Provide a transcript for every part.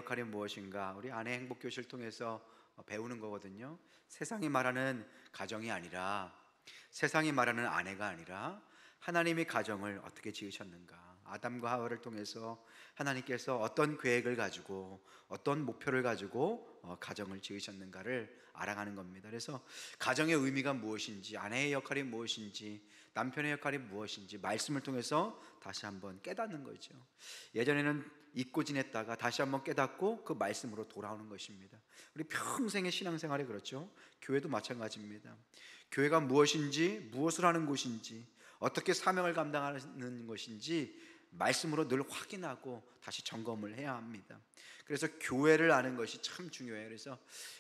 역할이 무엇인가 우리 아내 행복교실을 통해서 배우는 거거든요. 세상이 말하는 가정이 아니라, 세상이 말하는 아내가 아니라 하나님이 가정을 어떻게 지으셨는가, 아담과 하와를 통해서 하나님께서 어떤 계획을 가지고 어떤 목표를 가지고 가정을 지으셨는가를 알아가는 겁니다. 그래서 가정의 의미가 무엇인지, 아내의 역할이 무엇인지, 남편의 역할이 무엇인지 말씀을 통해서 다시 한번 깨닫는 거죠. 예전에는 잊고 지냈다가 다시 한번 깨닫고 그 말씀으로 돌아오는 것입니다. 우리 평생의 신앙생활이 그렇죠. 교회도 마찬가지입니다. 교회가 무엇인지, 무엇을 하는 곳인지, 어떻게 사명을 감당하는 것인지 말씀으로 늘 확인하고 다시 점검을 해야 합니다. 그래서 교회를 아는 것이 참 중요해요. 그래서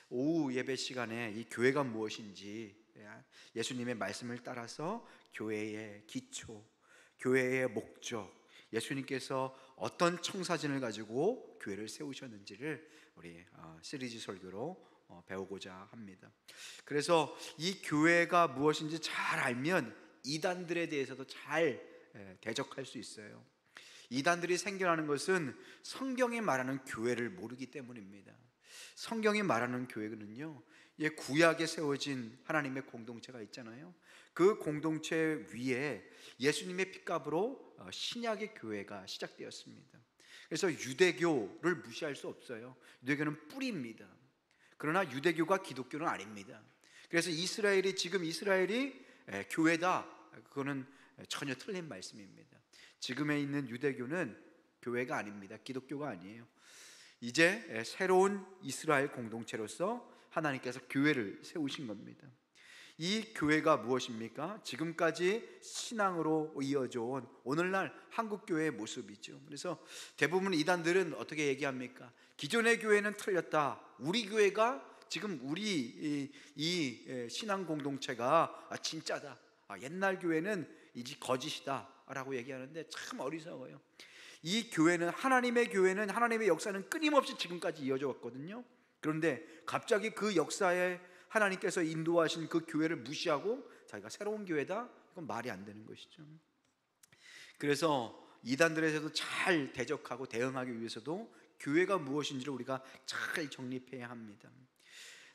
오후 예배 시간에 이 교회가 무엇인지 예수님의 말씀을 따라서 교회의 기초, 교회의 목적, 예수님께서 어떤 청사진을 가지고 교회를 세우셨는지를 우리 시리즈 설교로 배우고자 합니다. 그래서 이 교회가 무엇인지 잘 알면 이단들에 대해서도 잘 대적할 수 있어요. 이단들이 생겨나는 것은 성경이 말하는 교회를 모르기 때문입니다. 성경이 말하는 교회는요, 구약에 세워진 하나님의 공동체가 있잖아요. 그 공동체 위에 예수님의 피값으로 신약의 교회가 시작되었습니다. 그래서 유대교를 무시할 수 없어요. 유대교는 뿌리입니다. 그러나 유대교가 기독교는 아닙니다. 그래서 지금 이스라엘이 교회다, 그거는 전혀 틀린 말씀입니다. 지금에 있는 유대교는 교회가 아닙니다. 기독교가 아니에요. 이제 새로운 이스라엘 공동체로서 하나님께서 교회를 세우신 겁니다. 이 교회가 무엇입니까? 지금까지 신앙으로 이어져 온 오늘날 한국교회의 모습이죠. 그래서 대부분 이단들은 어떻게 얘기합니까? 기존의 교회는 틀렸다, 우리 교회가 지금 우리 이 신앙 공동체가 진짜다, 옛날 교회는 이제 거짓이다 라고 얘기하는데 참 어리석어요. 이 교회는, 하나님의 교회는, 하나님의 역사는 끊임없이 지금까지 이어져 왔거든요. 그런데 갑자기 그 역사에 하나님께서 인도하신 그 교회를 무시하고 자기가 새로운 교회다? 이건 말이 안 되는 것이죠. 그래서 이단들에서도 잘 대적하고 대응하기 위해서도 교회가 무엇인지를 우리가 잘 정립해야 합니다.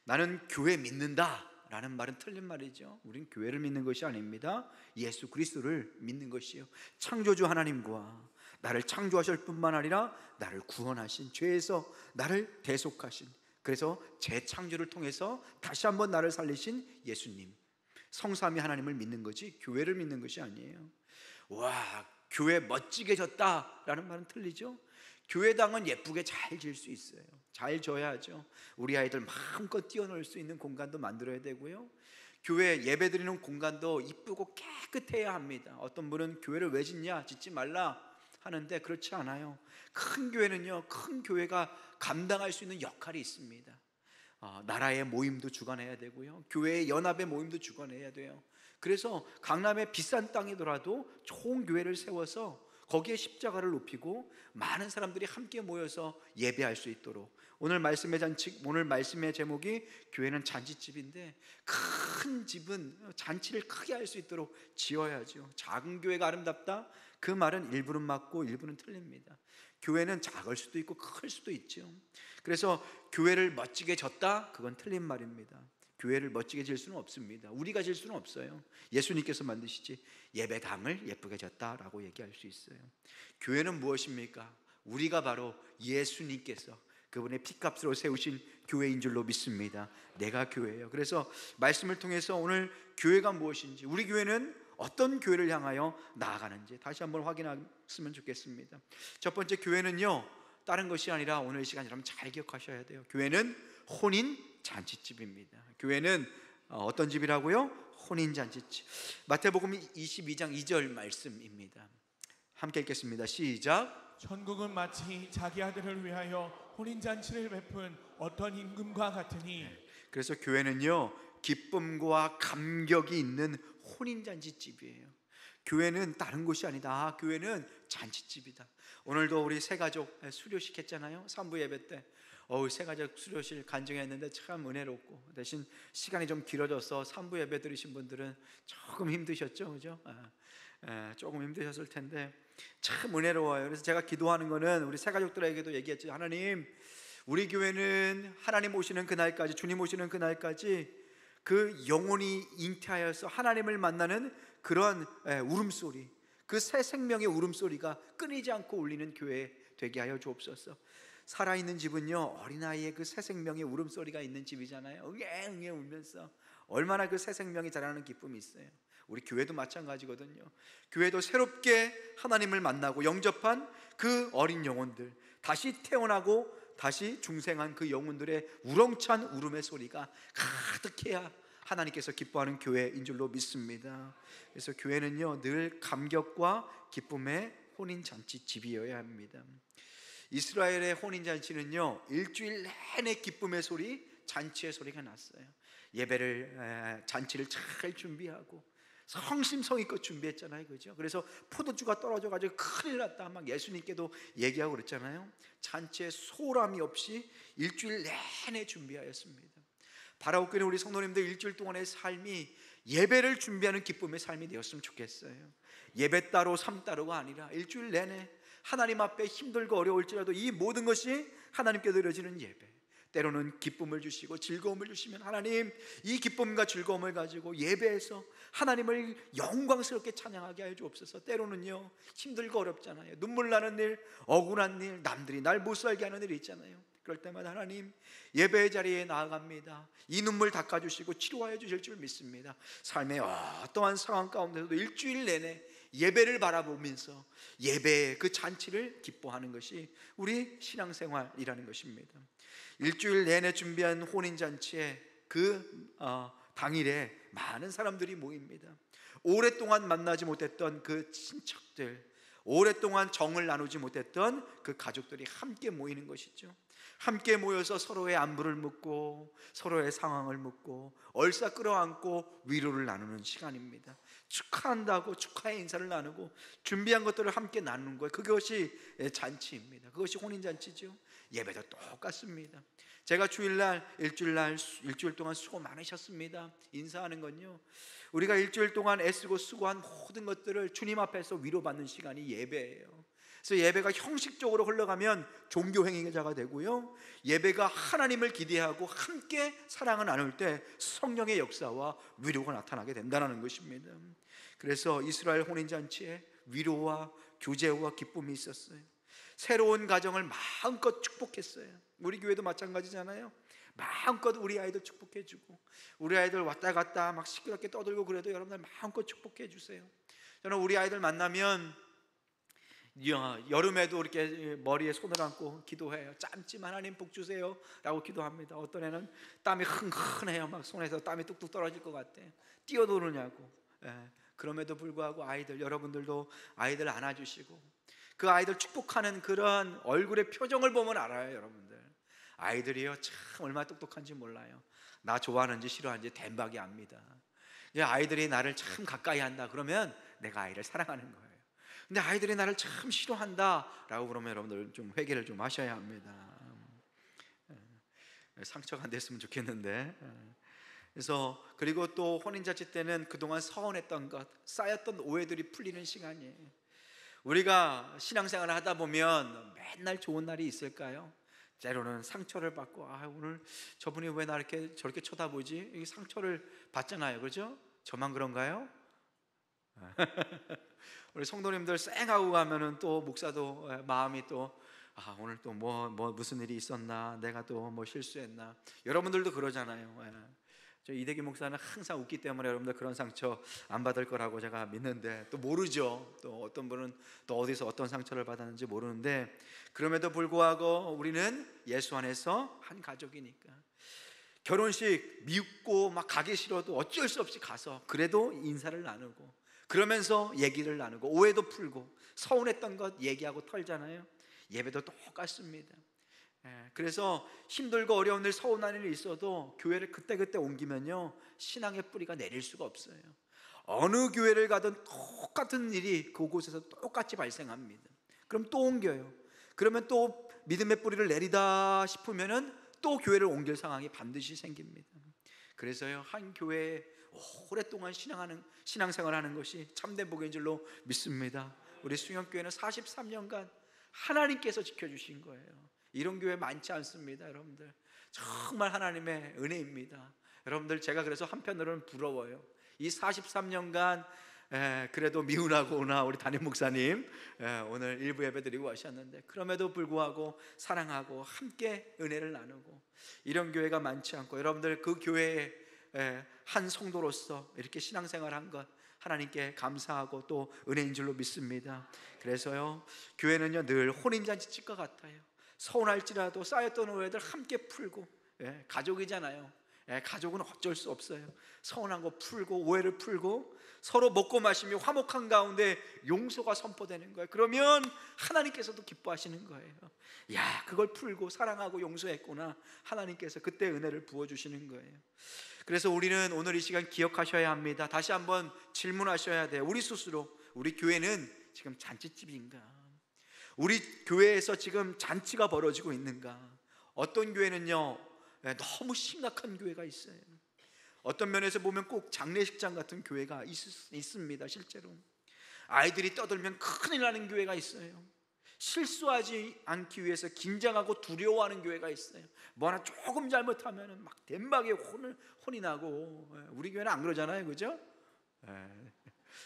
나는 교회 믿는다 라는 말은 틀린 말이죠. 우린 교회를 믿는 것이 아닙니다. 예수 그리스도를 믿는 것이요, 창조주 하나님과 나를 창조하실 뿐만 아니라 나를 구원하신, 죄에서 나를 대속하신, 그래서 재창조를 통해서 다시 한번 나를 살리신 예수님, 성삼위 하나님을 믿는 거지 교회를 믿는 것이 아니에요. 와, 교회 멋지게 졌다라는 말은 틀리죠. 교회당은 예쁘게 잘 지을 수 있어요. 잘 져야죠. 우리 아이들 마음껏 뛰어놀 수 있는 공간도 만들어야 되고요, 교회 예배드리는 공간도 이쁘고 깨끗해야 합니다. 어떤 분은 교회를 왜 짓냐, 짓지 말라 하는데 그렇지 않아요. 큰 교회는요, 큰 교회가 감당할 수 있는 역할이 있습니다. 나라의 모임도 주관해야 되고요, 교회의 연합의 모임도 주관해야 돼요. 그래서 강남의 비싼 땅이더라도 좋은 교회를 세워서 거기에 십자가를 높이고 많은 사람들이 함께 모여서 예배할 수 있도록, 오늘 말씀의 제목이 교회는 잔치집인데, 큰 집은 잔치를 크게 할 수 있도록 지어야죠. 작은 교회가 아름답다, 그 말은 일부는 맞고 일부는 틀립니다. 교회는 작을 수도 있고 클 수도 있죠. 그래서 교회를 멋지게 졌다, 그건 틀린 말입니다. 교회를 멋지게 질 수는 없습니다. 우리가 질 수는 없어요. 예수님께서 만드시지 예배당을 예쁘게 졌다라고 얘기할 수 있어요. 교회는 무엇입니까? 우리가 바로 예수님께서 그분의 피값으로 세우신 교회인 줄로 믿습니다. 내가 교회예요. 그래서 말씀을 통해서 오늘 교회가 무엇인지, 우리 교회는 어떤 교회를 향하여 나아가는지 다시 한번 확인했으면 좋겠습니다. 첫 번째, 교회는요, 다른 것이 아니라 오늘 시간 여러분 잘 기억하셔야 돼요. 교회는 혼인 잔치집입니다. 교회는 어떤 집이라고요? 혼인 잔치집. 마태복음 22장 2절 말씀입니다. 함께 읽겠습니다. 시작. 천국은 마치 자기 아들을 위하여 혼인잔치를 베푼 어떤 임금과 같으니. 그래서 교회는요, 기쁨과 감격이 있는 혼인잔치집이에요. 교회는 다른 곳이 아니다. 교회는 잔치집이다. 오늘도 우리 새가족 수료식 했잖아요. 3부 예배 때 새가족 수료식 간증했는데 참 은혜롭고, 대신 시간이 좀 길어져서 3부 예배 들으신 분들은 조금 힘드셨죠, 그죠? 조금 힘드셨을 텐데 참 은혜로워요. 그래서 제가 기도하는 거는 우리 새 가족들에게도 얘기했죠. 하나님, 우리 교회는 하나님 오시는 그날까지, 주님 오시는 그날까지 그 영혼이 잉태하여서 하나님을 만나는 그런 울음소리, 그 새 생명의 울음소리가 끊이지 않고 울리는 교회 되게 하여 주옵소서. 살아있는 집은요, 어린아이의 그 새 생명의 울음소리가 있는 집이잖아요. 응애 울면서 얼마나 그 새 생명이 자라는 기쁨이 있어요. 우리 교회도 마찬가지거든요. 교회도 새롭게 하나님을 만나고 영접한 그 어린 영혼들, 다시 태어나고 다시 중생한 그 영혼들의 우렁찬 울음의 소리가 가득해야 하나님께서 기뻐하는 교회인 줄로 믿습니다. 그래서 교회는요, 늘 감격과 기쁨의 혼인잔치 집이어야 합니다. 이스라엘의 혼인잔치는요, 일주일 내내 기쁨의 소리, 잔치의 소리가 났어요. 예배를, 잔치를 잘 준비하고 성심성의껏 준비했잖아요, 그죠? 그래서 포도주가 떨어져가지고 큰일 났다 막 예수님께도 얘기하고 그랬잖아요. 잔치에 소홀함이 없이 일주일 내내 준비하였습니다. 바라옵기는 우리 성도님들 일주일 동안의 삶이 예배를 준비하는 기쁨의 삶이 되었으면 좋겠어요. 예배 따로 삶 따로가 아니라 일주일 내내 하나님 앞에 힘들고 어려울지라도 이 모든 것이 하나님께 드려지는 예배, 때로는 기쁨을 주시고 즐거움을 주시면 하나님, 이 기쁨과 즐거움을 가지고 예배에서 하나님을 영광스럽게 찬양하게 하여 주옵소서. 때로는요, 힘들고 어렵잖아요. 눈물 나는 일, 억울한 일, 남들이 날 못 살게 하는 일이 있잖아요. 그럴 때마다 하나님, 예배의 자리에 나아갑니다. 이 눈물 닦아주시고 치료하여 주실 줄 믿습니다. 삶의 어떠한 상황 가운데서도 일주일 내내 예배를 바라보면서 예배의 그 잔치를 기뻐하는 것이 우리 신앙생활이라는 것입니다. 일주일 내내 준비한 혼인잔치에 그 당일에 많은 사람들이 모입니다. 오랫동안 만나지 못했던 그 친척들, 오랫동안 정을 나누지 못했던 그 가족들이 함께 모이는 것이죠. 함께 모여서 서로의 안부를 묻고 서로의 상황을 묻고 얼싸 끌어안고 위로를 나누는 시간입니다. 축하한다고 축하의 인사를 나누고 준비한 것들을 함께 나누는 거예요. 그것이 잔치입니다. 그것이 혼인잔치죠. 예배도 똑같습니다. 제가 주일날 일주일 동안 수고 많으셨습니다 인사하는 건요, 우리가 일주일 동안 애쓰고 수고한 모든 것들을 주님 앞에서 위로받는 시간이 예배예요. 그래서 예배가 형식적으로 흘러가면 종교 행위자가 되고요, 예배가 하나님을 기대하고 함께 사랑을 나눌 때 성령의 역사와 위로가 나타나게 된다는 것입니다. 그래서 이스라엘 혼인잔치에 위로와 교제와 기쁨이 있었어요. 새로운 가정을 마음껏 축복했어요. 우리 교회도 마찬가지잖아요. 마음껏 우리 아이들 축복해주고, 우리 아이들 왔다 갔다 막 시끄럽게 떠들고 그래도 여러분들 마음껏 축복해 주세요. 저는 우리 아이들 만나면 여름에도 이렇게 머리에 손을 얹고 기도해요. 짬찜 하나님 복 주세요 라고 기도합니다. 어떤 애는 땀이 흥건해요. 막 손에서 땀이 뚝뚝 떨어질 것 같아. 뛰어노느냐고. 그럼에도 불구하고 여러분들도 아이들 안아주시고 그 아이들 축복하는 그런 얼굴의 표정을 보면 알아요. 여러분들, 아이들이요 참 얼마나 똑똑한지 몰라요. 나 좋아하는지 싫어하는지 댄박이 압니다. 아이들이 나를 참 가까이 한다 그러면 내가 아이를 사랑하는 거예요. 근데 아이들이 나를 참 싫어한다 라고 그러면 여러분들 좀 회개를 좀 하셔야 합니다. 상처가 안 됐으면 좋겠는데. 그래서 그리고 또 혼인잔치 때는 그동안 서운했던 것, 쌓였던 오해들이 풀리는 시간이에요. 우리가 신앙생활을 하다 보면 맨날 좋은 날이 있을까요? 때로는 상처를 받고 오늘 저분이 왜 나 이렇게 저렇게 쳐다보지? 이 상처를 받잖아요, 그렇죠? 저만 그런가요? 우리 성도님들 쌩하고 가면은 또 목사도 마음이 또 오늘 또 무슨 일이 있었나, 내가 또 뭐 실수했나. 여러분들도 그러잖아요. 저 이대기 목사는 항상 웃기 때문에 여러분들 그런 상처 안 받을 거라고 제가 믿는데 또 모르죠. 또 어떤 분은 또 어디서 어떤 상처를 받았는지 모르는데, 그럼에도 불구하고 우리는 예수 안에서 한 가족이니까 결혼식 미웃고 막 가기 싫어도 어쩔 수 없이 가서 그래도 인사를 나누고 그러면서 얘기를 나누고 오해도 풀고 서운했던 것 얘기하고 털잖아요. 예배도 똑같습니다. 그래서 힘들고 어려운 일, 서운한 일이 있어도 교회를 그때그때 옮기면요 신앙의 뿌리가 내릴 수가 없어요. 어느 교회를 가든 똑같은 일이 그곳에서 똑같이 발생합니다. 그럼 또 옮겨요. 그러면 또 믿음의 뿌리를 내리다 싶으면은 또 교회를 옮길 상황이 반드시 생깁니다. 그래서요 한 교회에 오랫동안 신앙생활하는 것이 참된 복인 줄로 믿습니다. 우리 수영교회는 43년간 하나님께서 지켜주신 거예요. 이런 교회 많지 않습니다. 여러분들 정말 하나님의 은혜입니다. 여러분들 제가 그래서 한편으로는 부러워요. 이 43년간 그래도 미운하고나 우리 담임 목사님 오늘 일부 예배 드리고 하셨는데, 그럼에도 불구하고 사랑하고 함께 은혜를 나누고, 이런 교회가 많지 않고, 여러분들 그 교회에 한 성도로서 이렇게 신앙생활한 것 하나님께 감사하고 또 은혜인 줄로 믿습니다. 그래서요, 교회는요 늘 혼인잔치집과 같아요. 서운할지라도 쌓였던 오해들 함께 풀고, 가족이잖아요. 가족은 어쩔 수 없어요. 서운한 거 풀고 오해를 풀고 서로 먹고 마시며 화목한 가운데 용서가 선포되는 거예요. 그러면 하나님께서도 기뻐하시는 거예요. 야, 그걸 풀고 사랑하고 용서했구나. 하나님께서 그때 은혜를 부어주시는 거예요. 그래서 우리는 오늘 이 시간 기억하셔야 합니다. 다시 한번 질문하셔야 돼요. 우리 스스로, 우리 교회는 지금 잔치집인가? 우리 교회에서 지금 잔치가 벌어지고 있는가? 어떤 교회는요 너무 심각한 교회가 있어요. 어떤 면에서 보면 꼭 장례식장 같은 교회가 있습니다. 실제로 아이들이 떠들면 큰일 나는 교회가 있어요. 실수하지 않기 위해서 긴장하고 두려워하는 교회가 있어요. 뭐 하나 조금 잘못하면 막 대박에 혼이 나고. 우리 교회는 안 그러잖아요, 그죠?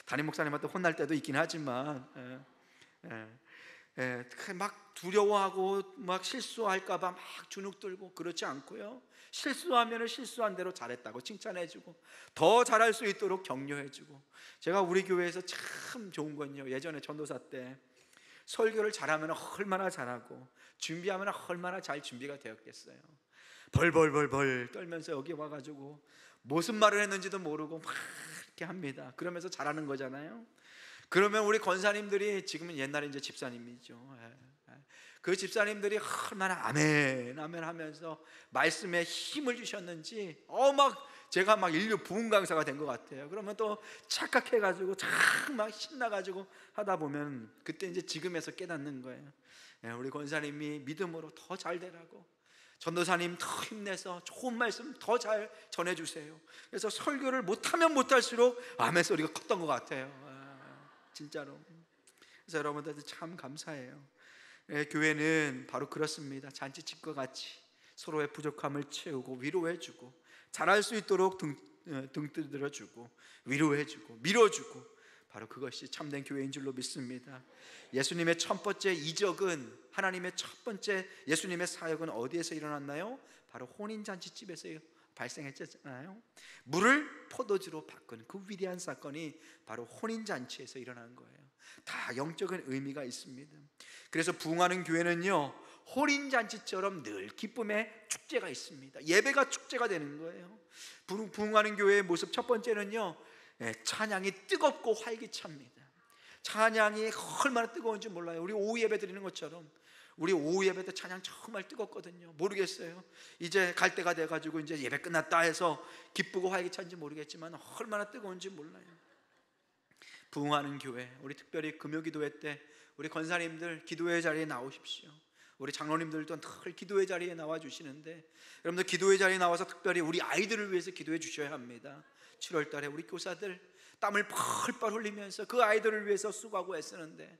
담임 목사님한테 혼날 때도 있긴 하지만 막 두려워하고 막 실수할까봐 막 주눅 들고 그렇지 않고요, 실수하면 실수한 대로 잘했다고 칭찬해주고 더 잘할 수 있도록 격려해주고. 제가 우리 교회에서 참 좋은 건요, 예전에 전도사 때 설교를 잘하면 얼마나 잘하고 준비하면 얼마나 잘 준비가 되었겠어요. 벌벌벌벌 떨면서 여기 와가지고 무슨 말을 했는지도 모르고 막 이렇게 합니다. 그러면서 잘하는 거잖아요. 그러면 우리 권사님들이, 지금은 옛날에 이제 집사님이죠, 그 집사님들이 얼마나 아멘 아멘 하면서 말씀에 힘을 주셨는지 막 제가 막 인류 부흥 강사가 된 것 같아요. 그러면 또 착각해가지고 막 신나가지고 하다 보면 그때 이제 지금에서 깨닫는 거예요. 우리 권사님이 믿음으로 더 잘 되라고, 전도사님 더 힘내서 좋은 말씀 더 잘 전해주세요. 그래서 설교를 못하면 못할수록 아멘 소리가 컸던 것 같아요. 진짜로. 그래서 여러분들한테 참 감사해요. 교회는 바로 그렇습니다. 잔치집과 같이 서로의 부족함을 채우고 위로해주고 잘할 수 있도록 등 두드려주고 위로해주고 밀어주고, 바로 그것이 참된 교회인 줄로 믿습니다. 예수님의 첫 번째 이적은, 하나님의 첫 번째 예수님의 사역은 어디에서 일어났나요? 바로 혼인잔치집에서 발생했잖아요. 물을 포도주로 바꾼 그 위대한 사건이 바로 혼인잔치에서 일어난 거예요. 다 영적인 의미가 있습니다. 그래서 부흥하는 교회는요 혼인잔치처럼 늘 기쁨의 축제가 있습니다. 예배가 축제가 되는 거예요. 부흥하는 교회의 모습 첫 번째는요, 찬양이 뜨겁고 활기찹니다. 찬양이 얼마나 뜨거운지 몰라요. 우리 오후 예배 드리는 것처럼 우리 오후 예배 때 찬양 정말 뜨겁거든요. 모르겠어요, 이제 갈 때가 돼가지고 이제 예배 끝났다 해서 기쁘고 활기찬지 모르겠지만 얼마나 뜨거운지 몰라요. 부흥하는 교회, 우리 특별히 금요기도회 때 우리 권사님들 기도회 자리에 나오십시오. 우리 장로님들도 늘 기도회 자리에 나와주시는데, 여러분들 기도회 자리에 나와서 특별히 우리 아이들을 위해서 기도해 주셔야 합니다. 7월 달에 우리 교사들 땀을 펄펄 흘리면서 그 아이들을 위해서 수고하고 애쓰는데,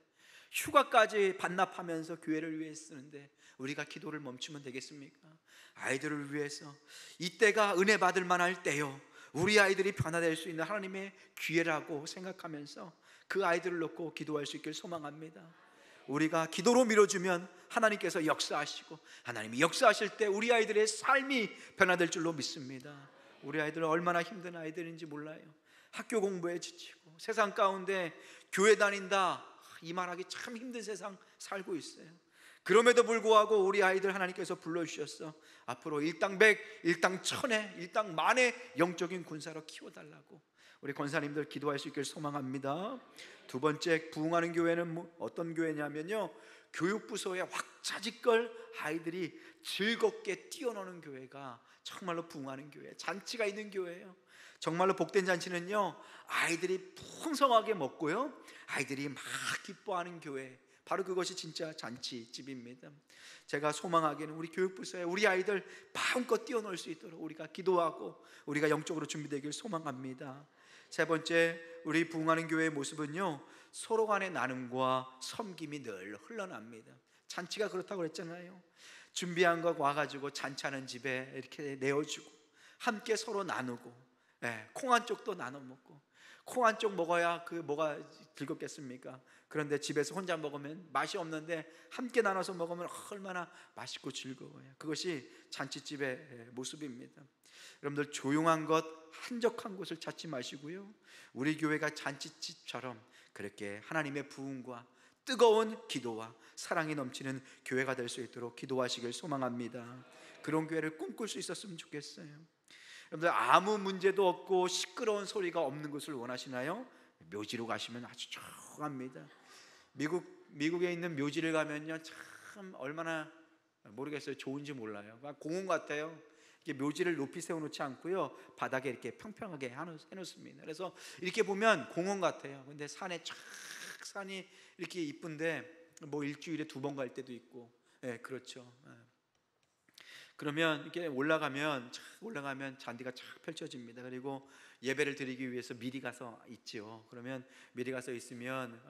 휴가까지 반납하면서 교회를 위해 쓰는데 우리가 기도를 멈추면 되겠습니까? 아이들을 위해서 이때가 은혜 받을 만할 때요, 우리 아이들이 변화될 수 있는 하나님의 기회라고 생각하면서 그 아이들을 놓고 기도할 수 있길 소망합니다. 우리가 기도로 밀어주면 하나님께서 역사하시고, 하나님이 역사하실 때 우리 아이들의 삶이 변화될 줄로 믿습니다. 우리 아이들은 얼마나 힘든 아이들인지 몰라요. 학교 공부에 지치고 세상 가운데 교회 다닌다 이 말하기 참 힘든 세상 살고 있어요. 그럼에도 불구하고 우리 아이들 하나님께서 불러주셨어. 앞으로 일당 백, 일당 천에, 일당 만의 영적인 군사로 키워달라고 우리 권사님들 기도할 수 있길 소망합니다. 두 번째, 부흥하는 교회는 어떤 교회냐면요, 교육부서에 왁자지껄 아이들이 즐겁게 뛰어노는 교회가 정말로 부흥하는 교회, 잔치가 있는 교회예요. 정말로 복된 잔치는요, 아이들이 풍성하게 먹고요, 아이들이 막 기뻐하는 교회, 바로 그것이 진짜 잔치집입니다. 제가 소망하기는 우리 교육부서에 우리 아이들 마음껏 뛰어놀 수 있도록 우리가 기도하고 우리가 영적으로 준비되길 소망합니다. 세 번째, 우리 부흥하는 교회의 모습은요, 서로 간의 나눔과 섬김이 늘 흘러납니다. 잔치가 그렇다고 그랬잖아요. 준비한 거 와가지고 잔치하는 집에 이렇게 내어주고 함께 서로 나누고, 콩 한 쪽도 나눠 먹고. 콩 한 쪽 먹어야 그 뭐가 즐겁겠습니까? 그런데 집에서 혼자 먹으면 맛이 없는데 함께 나눠서 먹으면 얼마나 맛있고 즐거워요. 그것이 잔치집의 모습입니다. 여러분들, 조용한 것, 한적한 곳을 찾지 마시고요, 우리 교회가 잔치집처럼 그렇게 하나님의 부흥과 뜨거운 기도와 사랑이 넘치는 교회가 될 수 있도록 기도하시길 소망합니다. 그런 교회를 꿈꿀 수 있었으면 좋겠어요. 여러분들, 아무 문제도 없고 시끄러운 소리가 없는 곳을 원하시나요? 묘지로 가시면 아주 조용합니다. 미국에 있는 묘지를 가면요, 참 얼마나 모르겠어요, 좋은지 몰라요. 공원 같아요. 이렇게 묘지를 높이 세워놓지 않고요, 바닥에 이렇게 평평하게 해놓습니다. 그래서 이렇게 보면 공원 같아요. 근데 산이 이렇게 이쁜데 뭐 일주일에 2번 갈 때도 있고, 그렇죠. 그러면 이렇게 올라가면 잔디가 쫙 펼쳐집니다. 그리고 예배를 드리기 위해서 미리 가서 있죠. 그러면 미리 가서 있으면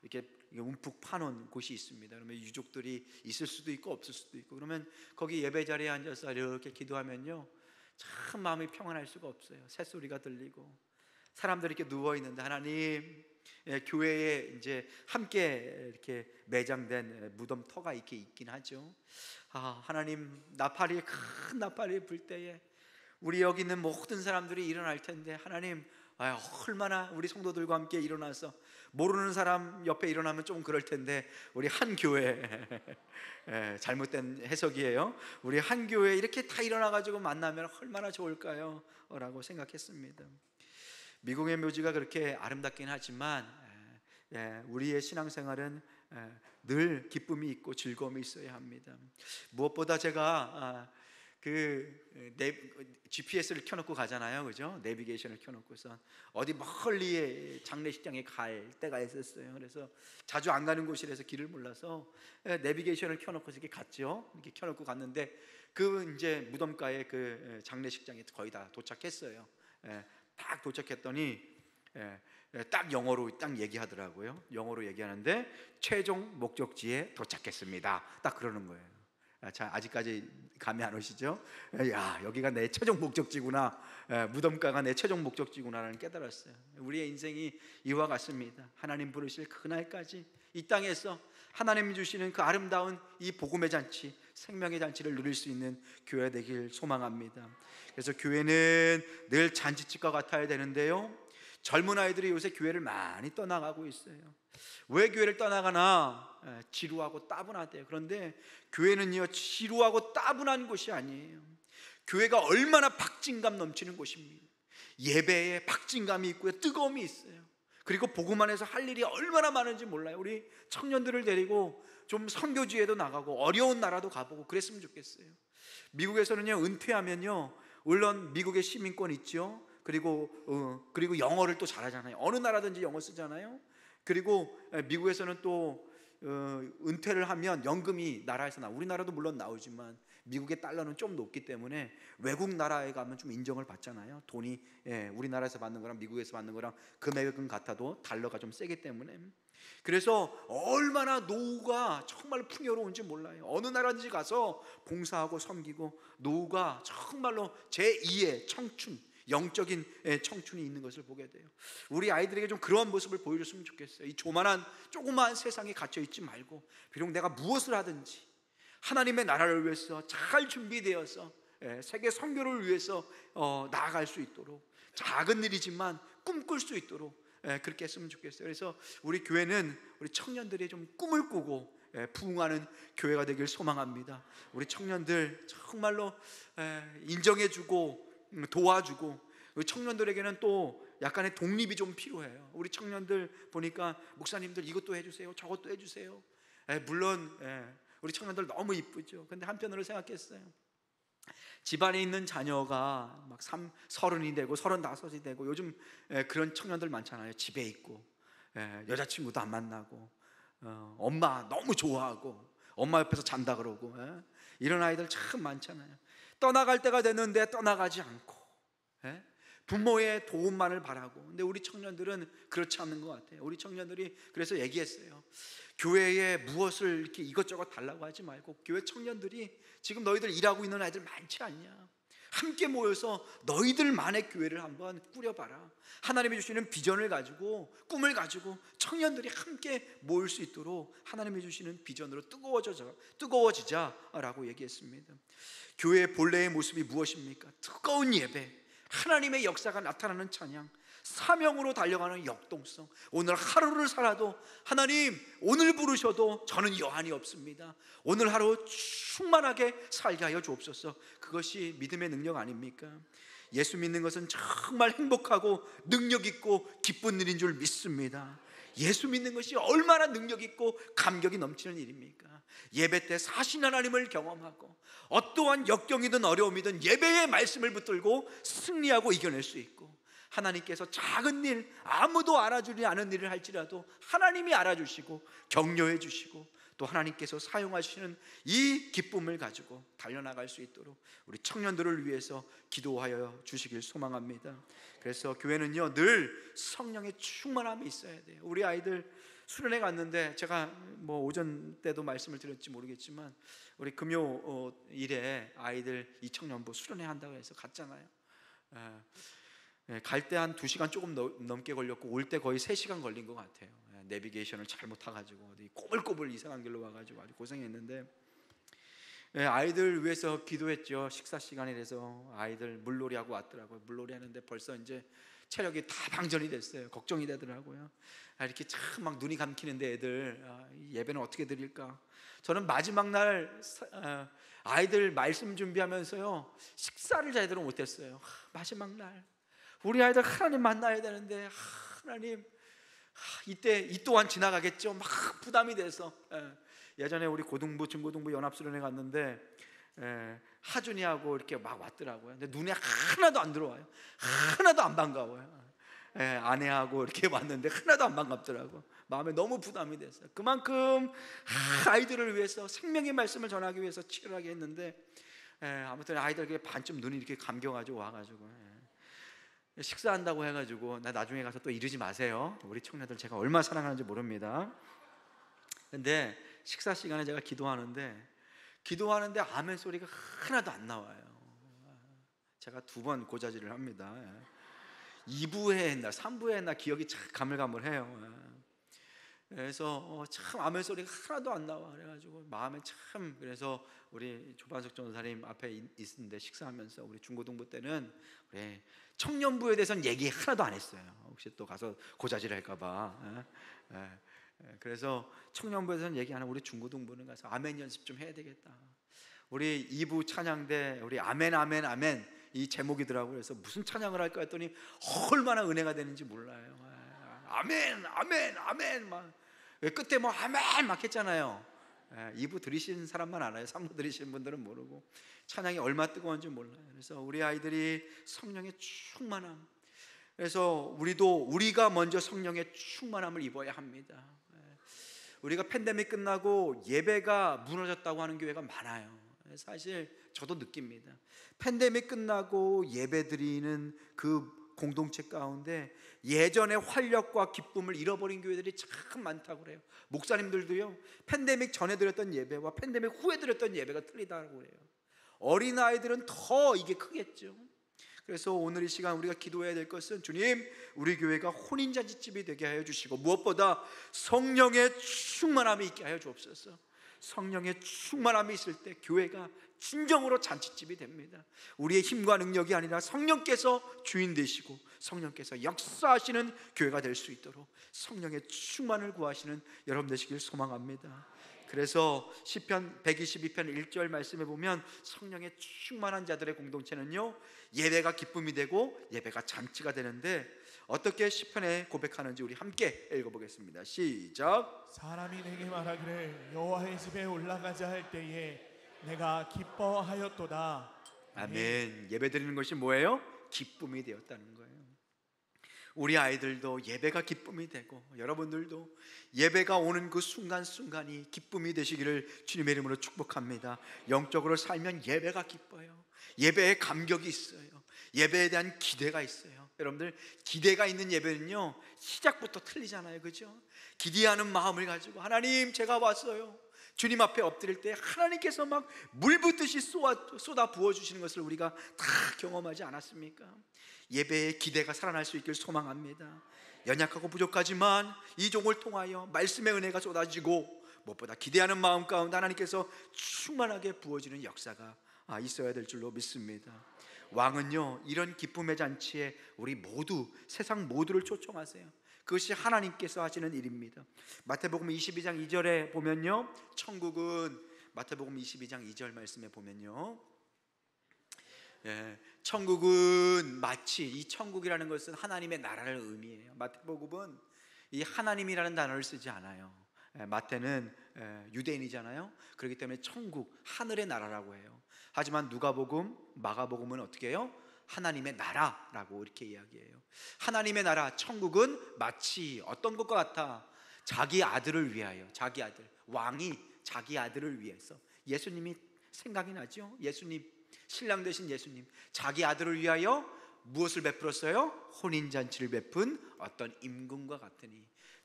이렇게 움푹 파놓은 곳이 있습니다. 그러면 유족들이 있을 수도 있고 없을 수도 있고, 그러면 거기 예배 자리에 앉아서 이렇게 기도하면요, 참 마음이 평안할 수가 없어요. 새소리가 들리고 사람들이 이렇게 누워 있는데, 하나님, 교회에 이제 함께 이렇게 매장된 무덤터가 이렇게 있긴 하죠. 하나님, 큰 나팔이 불 때에 우리 여기 있는 모든 사람들이 일어날 텐데, 하나님, 얼마나 우리 성도들과 함께 일어나서, 모르는 사람 옆에 일어나면 좀 그럴 텐데, 우리 한 교회, 잘못된 해석이에요. 우리 한 교회 이렇게 다 일어나가지고 만나면 얼마나 좋을까요? 라고 생각했습니다. 미국의 묘지가 그렇게 아름답긴 하지만 우리의 신앙생활은 늘 기쁨이 있고 즐거움이 있어야 합니다. 무엇보다 제가 GPS를 켜놓고 가잖아요, 그죠? 내비게이션을 켜놓고서 어디 멀리에 장례식장에 갈 때가 있었어요. 그래서 자주 안 가는 곳이라서 길을 몰라서 내비게이션을 켜놓고 이렇게 갔죠. 이렇게 켜놓고 갔는데 이제 무덤가에 그 장례식장에 거의 다 도착했어요. 딱 도착했더니 딱 영어로 딱 얘기하더라고요. 영어로 얘기하는데 최종 목적지에 도착했습니다. 딱 그러는 거예요. 아직까지 감이 안 오시죠? 야, 여기가 내 최종 목적지구나, 무덤가가 내 최종 목적지구나라는 깨달았어요. 우리의 인생이 이와 같습니다. 하나님 부르실 그날까지 이 땅에서 하나님이 주시는 그 아름다운 이 복음의 잔치, 생명의 잔치를 누릴 수 있는 교회 되길 소망합니다. 그래서 교회는 늘 잔치집과 같아야 되는데요, 젊은 아이들이 요새 교회를 많이 떠나가고 있어요. 왜 교회를 떠나가나? 지루하고 따분하대요. 그런데 교회는요, 지루하고 따분한 곳이 아니에요. 교회가 얼마나 박진감 넘치는 곳입니다. 예배에 박진감이 있고요, 뜨거움이 있어요. 그리고 복음 안에서 할 일이 얼마나 많은지 몰라요. 우리 청년들을 데리고 좀 선교지에도 나가고 어려운 나라도 가보고 그랬으면 좋겠어요. 미국에서는요, 은퇴하면요, 물론 미국의 시민권 있죠. 그리고 영어를 또 잘하잖아요. 어느 나라든지 영어 쓰잖아요. 그리고 미국에서는 또 은퇴를 하면 연금이 나라에서 우리나라도 물론 나오지만 미국의 달러는 좀 높기 때문에 외국 나라에 가면 좀 인정을 받잖아요. 돈이 우리나라에서 받는 거랑 미국에서 받는 거랑 금액은 같아도 달러가 좀 세기 때문에. 그래서 얼마나 노후가 정말 풍요로운지 몰라요. 어느 나라든지 가서 봉사하고 섬기고 노후가 정말로 제2의 청춘, 영적인 청춘이 있는 것을 보게 돼요. 우리 아이들에게 좀 그런 모습을 보여줬으면 좋겠어요. 이 조그마한 세상에 갇혀 있지 말고, 비록 내가 무엇을 하든지 하나님의 나라를 위해서 잘 준비되어서 세계 선교를 위해서 나아갈 수 있도록, 작은 일이지만 꿈꿀 수 있도록 그렇게 했으면 좋겠어요. 그래서 우리 교회는 우리 청년들이 좀 꿈을 꾸고 부흥하는 교회가 되길 소망합니다. 우리 청년들 정말로 인정해주고 도와주고, 우리 청년들에게는 또 약간의 독립이 좀 필요해요. 우리 청년들 보니까 목사님들 이것도 해주세요, 저것도 해주세요. 물론 우리 청년들 너무 이쁘죠. 근데 한편으로 생각했어요. 집안에 있는 자녀가 막 30이 되고 35이 되고, 요즘 그런 청년들 많잖아요. 집에 있고 여자친구도 안 만나고 엄마 너무 좋아하고 엄마 옆에서 잔다 그러고 이런 아이들 참 많잖아요. 떠나갈 때가 됐는데 떠나가지 않고 부모의 도움만을 바라고. 근데 우리 청년들은 그렇지 않는 것 같아요. 우리 청년들이 그래서 얘기했어요. 교회에 무엇을 이렇게 이것저것 달라고 하지 말고, 교회 청년들이 지금 너희들 일하고 있는 아이들 많지 않냐? 함께 모여서 너희들만의 교회를 한번 꾸려봐라. 하나님이 주시는 비전을 가지고, 꿈을 가지고 청년들이 함께 모일 수 있도록 하나님이 주시는 비전으로 뜨거워지자라고 얘기했습니다. 교회의 본래의 모습이 무엇입니까? 뜨거운 예배, 하나님의 역사가 나타나는 찬양, 사명으로 달려가는 역동성. 오늘 하루를 살아도 하나님 오늘 부르셔도 저는 여한이 없습니다. 오늘 하루 충만하게 살게 하여 주옵소서. 그것이 믿음의 능력 아닙니까? 예수 믿는 것은 정말 행복하고 능력 있고 기쁜 일인 줄 믿습니다. 예수 믿는 것이 얼마나 능력 있고 감격이 넘치는 일입니까? 예배 때 사신 하나님을 경험하고 어떠한 역경이든 어려움이든 예배의 말씀을 붙들고 승리하고 이겨낼 수 있고, 하나님께서 작은 일, 아무도 알아주지 않은 일을 할지라도 하나님이 알아주시고 격려해 주시고 또 하나님께서 사용하시는 이 기쁨을 가지고 달려나갈 수 있도록 우리 청년들을 위해서 기도하여 주시길 소망합니다. 그래서 교회는요 늘 성령의 충만함이 있어야 돼요. 우리 아이들 수련회 갔는데, 제가 뭐 오전 때도 말씀을 드렸지 모르겠지만 우리 금요일에 아이들 이 청년부 수련회 한다고 해서 갔잖아요. 갈 때 한 2시간 조금 넘게 걸렸고 올 때 거의 3시간 걸린 것 같아요. 내비게이션을 잘못 타가지고 어디 꼬불꼬불 이상한 길로 와가지고 아주 고생했는데, 아이들 위해서 기도했죠. 식사 시간이 돼서 아이들 물놀이하고 왔더라고요. 물놀이 하는데 벌써 이제 체력이 다 방전이 됐어요. 걱정이 되더라고요. 이렇게 참 막 눈이 감기는데 애들 예배는 어떻게 드릴까? 저는 마지막 날 아이들 말씀 준비하면서요 식사를 제대로 못했어요. 마지막 날 우리 아이들 하나님 만나야 되는데 하나님 이때 이 또한 지나가겠죠. 막 부담이 돼서 예전에 우리 고등부 중고등부 연합수련회 갔는데 하준이하고 이렇게 막 왔더라고요. 근데 눈에 하나도 안 들어와요. 하나도 안 반가워요. 아내하고 이렇게 왔는데 하나도 안 반갑더라고. 마음에 너무 부담이 됐어요. 그만큼 아이들을 위해서 생명의 말씀을 전하기 위해서 치열하게 했는데, 아무튼 아이들에게 반쯤 눈이 이렇게 감겨가지고 와가지고 식사한다고 해가지고 나 나중에 가서 또 이러지 마세요. 우리 청년들 제가 얼마나 사랑하는지 모릅니다. 근데 식사 시간에 제가 기도하는데 아멘 소리가 하나도 안 나와요. 제가 2번 고자질을 합니다. 2부에 했나 3부에 했나 기억이 참 가물가물해요. 그래서 참 아멘 소리가 하나도 안 나와. 그래가지고 마음에 참, 그래서 우리 조반석 전사님 앞에 있는데 식사하면서 우리 중고등부 때는 우리 청년부에 대해서는 얘기 하나도 안 했어요. 혹시 또 가서 고자질 할까봐. 그래서 청년부에서는 얘기 안 하고 우리 중고등부는 가서 아멘 연습 좀 해야 되겠다. 우리 2부 찬양대 우리 아멘 아멘 아멘 이 제목이더라고요. 그래서 무슨 찬양을 할까 했더니 얼마나 은혜가 되는지 몰라요. 아멘 아멘 아멘 막 끝에 뭐 아멘 막 했잖아요. 2부 들으신 사람만 알아요. 3부 들으신 분들은 모르고 찬양이 얼마 뜨거운지 몰라요. 그래서 우리 아이들이 성령의 충만함, 그래서 우리가 먼저 성령의 충만함을 입어야 합니다. 우리가 팬데믹 끝나고 예배가 무너졌다고 하는 교회가 많아요. 사실 저도 느낍니다. 팬데믹 끝나고 예배 드리는 그 공동체 가운데 예전의 활력과 기쁨을 잃어버린 교회들이 참 많다고 그래요. 목사님들도요 팬데믹 전에 드렸던 예배와 팬데믹 후에 드렸던 예배가 틀리다고 그래요. 어린아이들은 더 이게 크겠죠. 그래서 오늘 이 시간 우리가 기도해야 될 것은, 주님 우리 교회가 혼인잔치집이 되게 하여 주시고 무엇보다 성령의 충만함이 있게 하여 주옵소서. 성령의 충만함이 있을 때 교회가 진정으로 잔치집이 됩니다. 우리의 힘과 능력이 아니라 성령께서 주인 되시고 성령께서 역사하시는 교회가 될 수 있도록 성령의 충만을 구하시는 여러분 되시길 소망합니다. 그래서 시편 122편 1절 말씀에 보면 성령의 충만한 자들의 공동체는요 예배가 기쁨이 되고 예배가 잔치가 되는데, 어떻게 시편에 고백하는지 우리 함께 읽어보겠습니다. 시작. 사람이 내게 말하기를 여호와의 집에 올라가자 할 때에 내가 기뻐하였도다. 아멘. 예배 드리는 것이 뭐예요? 기쁨이 되었다는 거예요. 우리 아이들도 예배가 기쁨이 되고, 여러분들도 예배가 오는 그 순간순간이 기쁨이 되시기를 주님의 이름으로 축복합니다. 영적으로 살면 예배가 기뻐요. 예배에 감격이 있어요. 예배에 대한 기대가 있어요. 여러분들, 기대가 있는 예배는요, 시작부터 틀리잖아요. 그죠? 기대하는 마음을 가지고, 하나님 제가 왔어요, 주님 앞에 엎드릴 때 하나님께서 막 물 붓듯이 쏟아 부어주시는 것을 우리가 다 경험하지 않았습니까? 예배의 기대가 살아날 수 있길 소망합니다. 연약하고 부족하지만 이 종을 통하여 말씀의 은혜가 쏟아지고, 무엇보다 기대하는 마음 가운데 하나님께서 충만하게 부어지는 역사가 있어야 될 줄로 믿습니다. 왕은요, 이런 기쁨의 잔치에 우리 모두, 세상 모두를 초청하세요. 그것이 하나님께서 하시는 일입니다. 마태복음 22장 2절에 보면요, 천국은, 마태복음 22장 2절 말씀에 보면요, 천국은 마치, 이 천국이라는 것은 하나님의 나라를 의미해요. 마태복음은 이 하나님이라는 단어를 쓰지 않아요. 마태는 유대인이잖아요. 그렇기 때문에 천국, 하늘의 나라라고 해요. 하지만 누가복음, 마가복음은 어떻게 해요? 하나님의 나라라고 이렇게 이야기해요. 하나님의 나라, 천국은 마치 어떤 것과 같아? 자기 아들을 위하여, 자기 아들, 왕이 자기 아들을 위해서, 예수님이 생각이 나죠? 예수님, 신랑 되신 예수님, 자기 아들을 위하여 무엇을 베풀었어요? 혼인잔치를 베푼 어떤 임금과 같으니.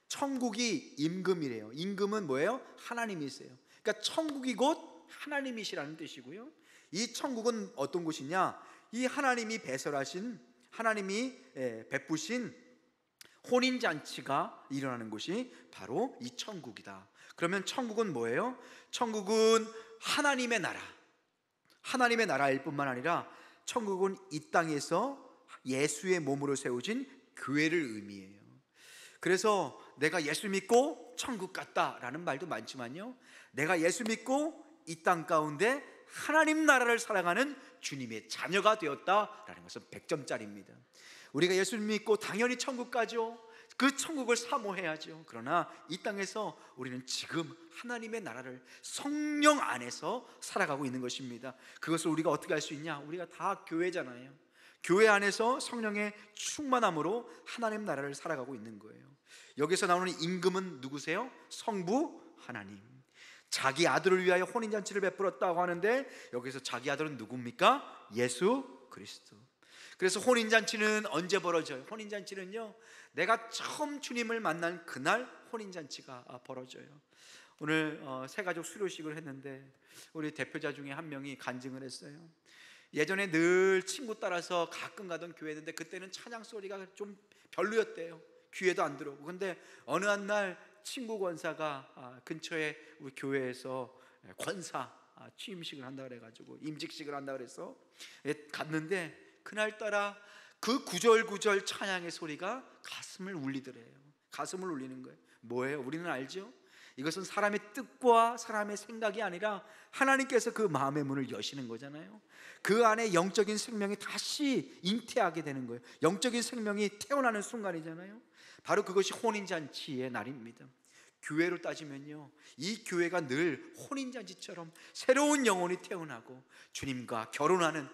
천국이 임금이래요. 임금은 뭐예요? 하나님이세요. 그러니까 천국이 곧 하나님이시라는 뜻이고요, 이 천국은 어떤 곳이냐? 이 하나님이 배설하신, 하나님이 베푸신 혼인잔치가 일어나는 곳이 바로 이 천국이다. 그러면 천국은 뭐예요? 천국은 하나님의 나라, 하나님의 나라일 뿐만 아니라 천국은 이 땅에서 예수의 몸으로 세워진 교회를 의미해요. 그래서 내가 예수 믿고 천국 갔다라는 말도 많지만요, 내가 예수 믿고 이 땅 가운데 하나님 나라를 살아가는 주님의 자녀가 되었다라는 것은 100점짜리입니다. 우리가 예수 믿고 당연히 천국 가죠. 그 천국을 사모해야죠. 그러나 이 땅에서 우리는 지금 하나님의 나라를 성령 안에서 살아가고 있는 것입니다. 그것을 우리가 어떻게 할 수 있냐? 우리가 다 교회잖아요. 교회 안에서 성령의 충만함으로 하나님 나라를 살아가고 있는 거예요. 여기서 나오는 임금은 누구세요? 성부 하나님, 자기 아들을 위하여 혼인잔치를 베풀었다고 하는데, 여기서 자기 아들은 누굽니까? 예수 그리스도. 그래서 혼인잔치는 언제 벌어져요? 혼인잔치는요, 내가 처음 주님을 만난 그날 혼인잔치가 벌어져요. 오늘 새가족 수료식을 했는데 우리 대표자 중에 한 명이 간증을 했어요. 예전에 늘 친구 따라서 가끔 가던 교회였는데 그때는 찬양 소리가 좀 별로였대요. 귀에도 안 들어오고. 근데 어느 한 날 친구 권사가 근처에 우리 교회에서 권사 취임식을 한다 그래가지고, 임직식을 한다 그래서 갔는데, 그날따라 그 구절구절 찬양의 소리가 가슴을 울리더래요. 가슴을 울리는 거예요. 뭐예요? 우리는 알죠? 이것은 사람의 뜻과 사람의 생각이 아니라 하나님께서 그 마음의 문을 여시는 거잖아요. 그 안에 영적인 생명이 다시 잉태하게 되는 거예요. 영적인 생명이 태어나는 순간이잖아요. 바로 그것이 혼인잔치의 날입니다. 교회로 따지면요, 이 교회가 늘 혼인잔치처럼 새로운 영혼이 태어나고 주님과 결혼하는,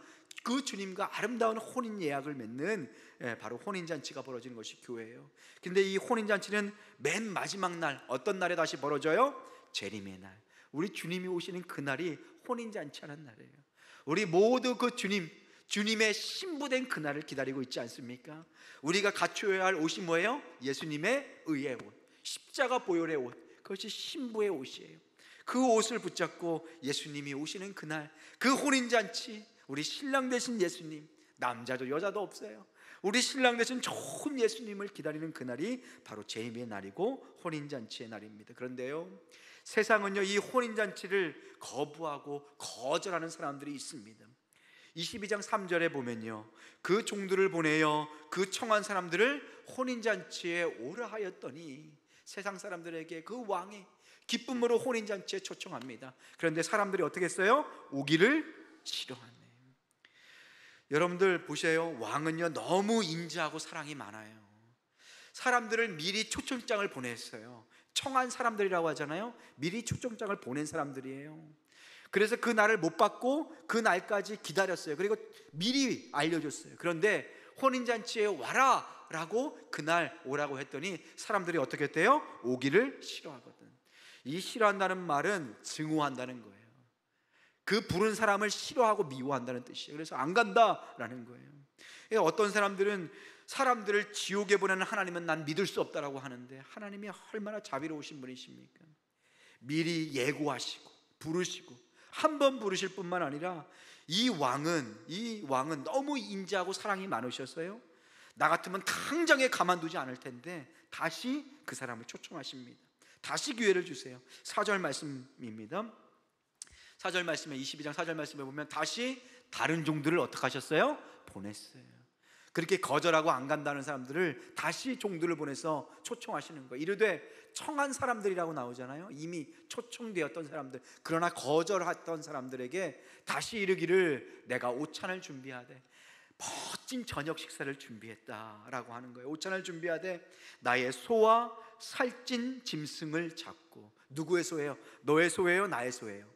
그 주님과 아름다운 혼인 예약을 맺는 바로 혼인잔치가 벌어지는 것이 교회예요. 근데 이 혼인잔치는 맨 마지막 날, 어떤 날에 다시 벌어져요? 재림의 날. 우리 주님이 오시는 그날이 혼인잔치하는 날이에요. 우리 모두 그 주님의 신부된 그날을 기다리고 있지 않습니까? 우리가 갖추어야 할 옷이 뭐예요? 예수님의 의의 옷, 십자가 보혈의 옷, 그것이 신부의 옷이에요. 그 옷을 붙잡고 예수님이 오시는 그날, 그 혼인잔치, 우리 신랑 되신 예수님, 남자도 여자도 없어요. 우리 신랑 되신 좋은 예수님을 기다리는 그날이 바로 재림의 날이고 혼인잔치의 날입니다. 그런데요, 세상은요, 이 혼인잔치를 거부하고 거절하는 사람들이 있습니다. 22장 3절에 보면요, 그 종들을 보내어 그 청한 사람들을 혼인잔치에 오라 하였더니, 세상 사람들에게 그 왕의 기쁨으로 혼인잔치에 초청합니다. 그런데 사람들이 어떻게 했어요? 오기를 싫어하네. 여러분들 보세요. 왕은요, 너무 인자하고 사랑이 많아요. 사람들을 미리 초청장을 보냈어요. 청한 사람들이라고 하잖아요. 미리 초청장을 보낸 사람들이에요. 그래서 그 날을 못 받고 그 날까지 기다렸어요. 그리고 미리 알려줬어요. 그런데 혼인잔치에 와라 라고 그날 오라고 했더니 사람들이 어떻게 했대요? 오기를 싫어하거든. 이 싫어한다는 말은 증오한다는 거예요. 그 부른 사람을 싫어하고 미워한다는 뜻이에요. 그래서 안 간다라는 거예요. 어떤 사람들은 사람들을 지옥에 보내는 하나님은 난 믿을 수 없다라고 하는데, 하나님이 얼마나 자비로우신 분이십니까? 미리 예고하시고 부르시고 한 번 부르실 뿐만 아니라 이 왕은 너무 인자하고 사랑이 많으셔서요, 나 같으면 당장에 가만두지 않을 텐데 다시 그 사람을 초청하십니다. 다시 기회를 주세요. 4절 말씀입니다. 4절 말씀에, 22장 4절 말씀에 보면 다시 다른 종들을 어떻게 하셨어요? 보냈어요. 그렇게 거절하고 안 간다는 사람들을 다시 종들을 보내서 초청하시는 거예요. 이르되 청한 사람들이라고 나오잖아요. 이미 초청되었던 사람들, 그러나 거절했던 사람들에게 다시 이르기를 내가 오찬을 준비하되 멋진 저녁 식사를 준비했다라고 하는 거예요. 오찬을 준비하되 나의 소와 살찐 짐승을 잡고. 누구의 소예요? 너의 소예요? 나의 소예요?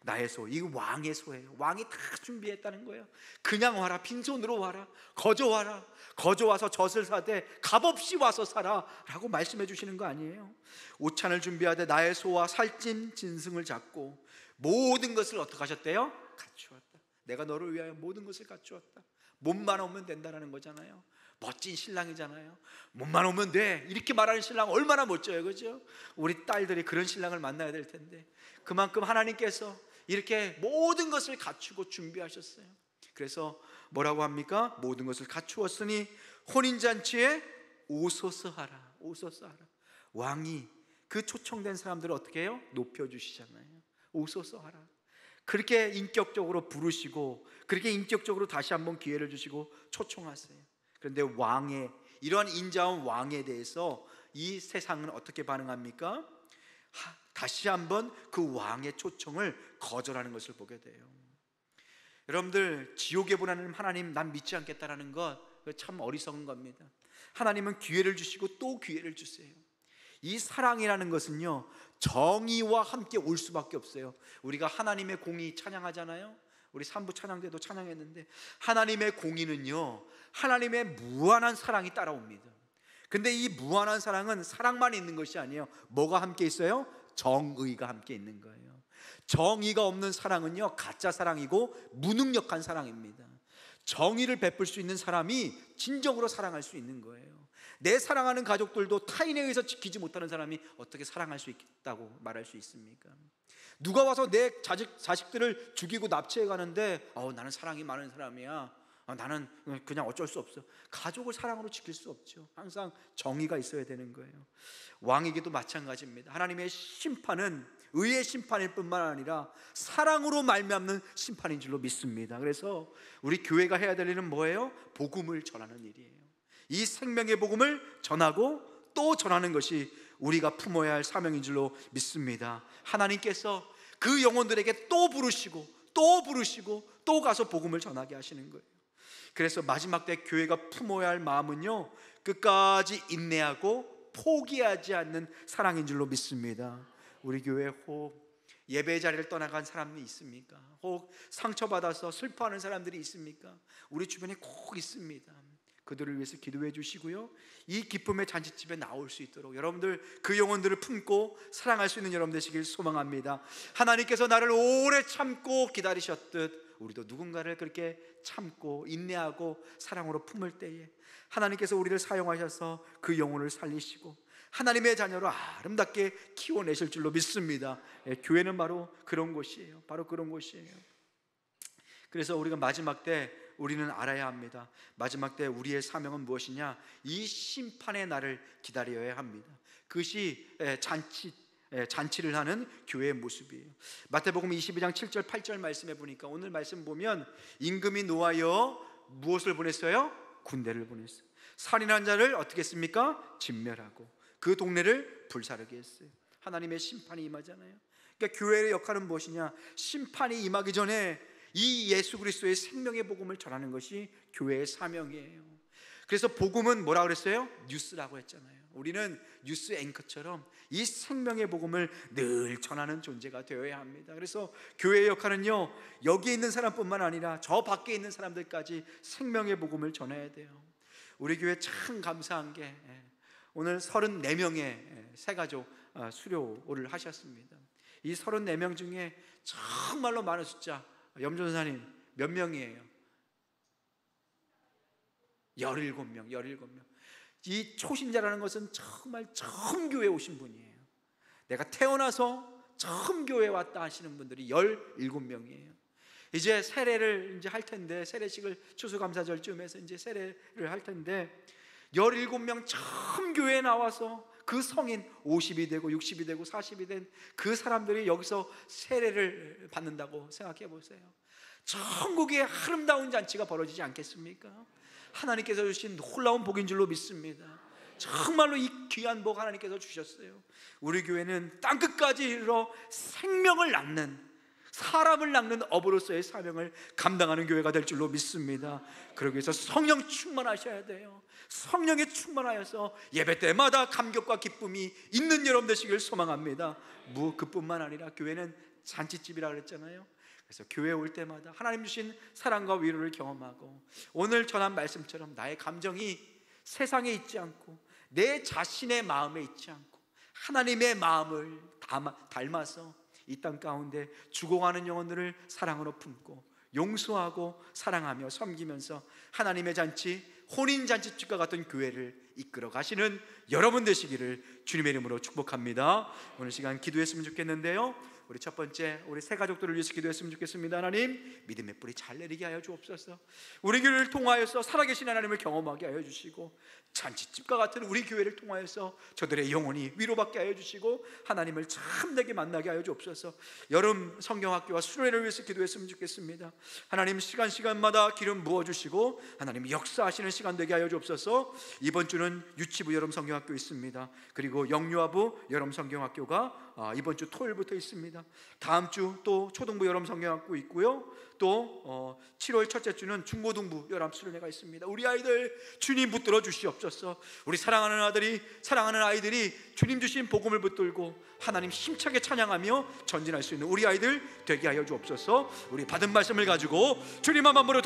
나의 소. 이거 왕의 소예요. 왕이 다 준비했다는 거예요. 그냥 와라, 빈손으로 와라, 거저 와라, 거저 와서 젖을 사되 값없이 와서 사라 라고 말씀해 주시는 거 아니에요? 오찬을 준비하되 나의 소와 살찐 짐승을 잡고 모든 것을 어떻게 하셨대요? 갖추었다. 내가 너를 위하여 모든 것을 갖추었다. 몸만 오면 된다는 거잖아요. 멋진 신랑이잖아요. 몸만 오면 돼, 이렇게 말하는 신랑 얼마나 멋져요, 그죠? 우리 딸들이 그런 신랑을 만나야 될 텐데, 그만큼 하나님께서 이렇게 모든 것을 갖추고 준비하셨어요. 그래서 뭐라고 합니까? 모든 것을 갖추었으니 혼인잔치에 오소서 하라. 오소서 하라. 왕이 그 초청된 사람들을 어떻게 해요? 높여주시잖아요. 오소서 하라. 그렇게 인격적으로 부르시고, 그렇게 인격적으로 다시 한번 기회를 주시고 초청하세요. 그런데 왕의, 이러한 인자한 왕에 대해서 이 세상은 어떻게 반응합니까? 다시 한번 그 왕의 초청을 거절하는 것을 보게 돼요. 여러분들, 지옥에 보내는 하나님 난 믿지 않겠다라는 것 참 어리석은 겁니다. 하나님은 기회를 주시고 또 기회를 주세요. 이 사랑이라는 것은요, 정의와 함께 올 수밖에 없어요. 우리가 하나님의 공의 찬양하잖아요. 우리 3부 찬양 때도 찬양했는데, 하나님의 공의는요, 하나님의 무한한 사랑이 따라옵니다. 근데 이 무한한 사랑은 사랑만 있는 것이 아니에요. 뭐가 함께 있어요? 정의가 함께 있는 거예요. 정의가 없는 사랑은요, 가짜 사랑이고 무능력한 사랑입니다. 정의를 베풀 수 있는 사람이 진정으로 사랑할 수 있는 거예요. 내 사랑하는 가족들도 타인에 의해서 지키지 못하는 사람이 어떻게 사랑할 수 있다고 말할 수 있습니까? 누가 와서 내 자식들을 죽이고 납치해 가는데 나는 사랑이 많은 사람이야, 나는 그냥 어쩔 수 없어. 가족을 사랑으로 지킬 수 없죠. 항상 정의가 있어야 되는 거예요. 왕에게도 마찬가지입니다. 하나님의 심판은 의의 심판일 뿐만 아니라 사랑으로 말미암는 심판인 줄로 믿습니다. 그래서 우리 교회가 해야 될 일은 뭐예요? 복음을 전하는 일이에요. 이 생명의 복음을 전하고 또 전하는 것이 우리가 품어야 할 사명인 줄로 믿습니다. 하나님께서 그 영혼들에게 또 부르시고 또 부르시고 또 가서 복음을 전하게 하시는 거예요. 그래서 마지막 때 교회가 품어야 할 마음은요, 끝까지 인내하고 포기하지 않는 사랑인 줄로 믿습니다. 우리 교회 혹 예배 자리를 떠나간 사람이 있습니까? 혹 상처받아서 슬퍼하는 사람들이 있습니까? 우리 주변에 꼭 있습니다. 그들을 위해서 기도해 주시고요, 이 기쁨의 잔치집에 나올 수 있도록 여러분들 그 영혼들을 품고 사랑할 수 있는 여러분 되시길 소망합니다. 하나님께서 나를 오래 참고 기다리셨듯 우리도 누군가를 그렇게 참고 인내하고 사랑으로 품을 때에 하나님께서 우리를 사용하셔서 그 영혼을 살리시고 하나님의 자녀로 아름답게 키워내실 줄로 믿습니다. 교회는 바로 그런 곳이에요. 바로 그런 곳이에요. 그래서 우리가 마지막 때 우리는 알아야 합니다. 마지막 때 우리의 사명은 무엇이냐? 이 심판의 날을 기다려야 합니다. 그것이 잔치를 하는 교회의 모습이에요. 마태복음 22장 7절 8절 말씀해 보니까, 오늘 말씀 보면 임금이 노하여 무엇을 보냈어요? 군대를 보냈어요. 살인한 자를 어떻게 했습니까? 진멸하고 그 동네를 불사르게 했어요. 하나님의 심판이 임하잖아요. 그러니까 교회의 역할은 무엇이냐? 심판이 임하기 전에 이 예수 그리스도의 생명의 복음을 전하는 것이 교회의 사명이에요. 그래서 복음은 뭐라 그랬어요? 뉴스라고 했잖아요. 우리는 뉴스 앵커처럼 이 생명의 복음을 늘 전하는 존재가 되어야 합니다. 그래서 교회의 역할은요, 여기 있는 사람뿐만 아니라 저 밖에 있는 사람들까지 생명의 복음을 전해야 돼요. 우리 교회 참 감사한 게 오늘 34명의 새가족 수료를 하셨습니다. 이 34명 중에 정말로 많은 숫자, 염전사님 몇 명이에요? 17명. 이 초신자라는 것은 정말 처음 교회에 오신 분이에요. 내가 태어나서 처음 교회에 왔다 하시는 분들이 17명이에요. 이제 세례를 이제 할 텐데, 세례식을 추수감사절쯤에서 이제 세례를 할 텐데, 17명 처음 교회에 나와서 그 성인 50이 되고 60이 되고 40이 된 그 사람들이 여기서 세례를 받는다고 생각해 보세요. 천국의 아름다운 잔치가 벌어지지 않겠습니까? 하나님께서 주신 놀라운 복인 줄로 믿습니다. 정말로 이 귀한 복 하나님께서 주셨어요. 우리 교회는 땅끝까지 이르러 생명을 낳는, 사람을 낳는 업으로서의 사명을 감당하는 교회가 될 줄로 믿습니다. 그러기 위해서 성령 충만하셔야 돼요. 성령에 충만하여서 예배 때마다 감격과 기쁨이 있는 여러분 되시길 소망합니다. 그뿐만 아니라 교회는 잔치집이라 그랬잖아요. 그래서 교회에 올 때마다 하나님 주신 사랑과 위로를 경험하고, 오늘 전한 말씀처럼 나의 감정이 세상에 있지 않고 내 자신의 마음에 있지 않고 하나님의 마음을 닮아서 이 땅 가운데 죽어가는 영혼들을 사랑으로 품고 용서하고 사랑하며 섬기면서 하나님의 잔치, 혼인잔치집과 같은 교회를 이끌어 가시는 여러분 되시기를 주님의 이름으로 축복합니다. 오늘 시간 기도했으면 좋겠는데요, 우리 첫 번째, 우리 새 가족들을 위해서 기도했으면 좋겠습니다. 하나님, 믿음의 뿌리 잘 내리게 하여 주옵소서. 우리 교회를 통하여서 살아계신 하나님을 경험하게 하여 주시고, 잔치집과 같은 우리 교회를 통하여서 저들의 영혼이 위로받게 하여 주시고, 하나님을 참되게 만나게 하여 주옵소서. 여름 성경학교와 수련회를 위해서 기도했으면 좋겠습니다. 하나님, 시간마다 기름 부어주시고 하나님 역사하시는 시간 되게 하여 주옵소서. 이번 주는 유치부 여름 성경학교 있습니다. 그리고 영유아부 여름 성경학교가 이번 주 토요일부터 있습니다. 다음 주 또 초등부 여름 성경학교 있고요. 또 7월 첫째 주는 중고등부 연합 수련회가 있습니다. 우리 아이들 주님 붙들어 주시옵소서. 우리 사랑하는 아이들이 주님 주신 복음을 붙들고 하나님 힘차게 찬양하며 전진할 수 있는 우리 아이들 되게 하여 주옵소서. 우리 받은 말씀을 가지고 주님 한 마음으로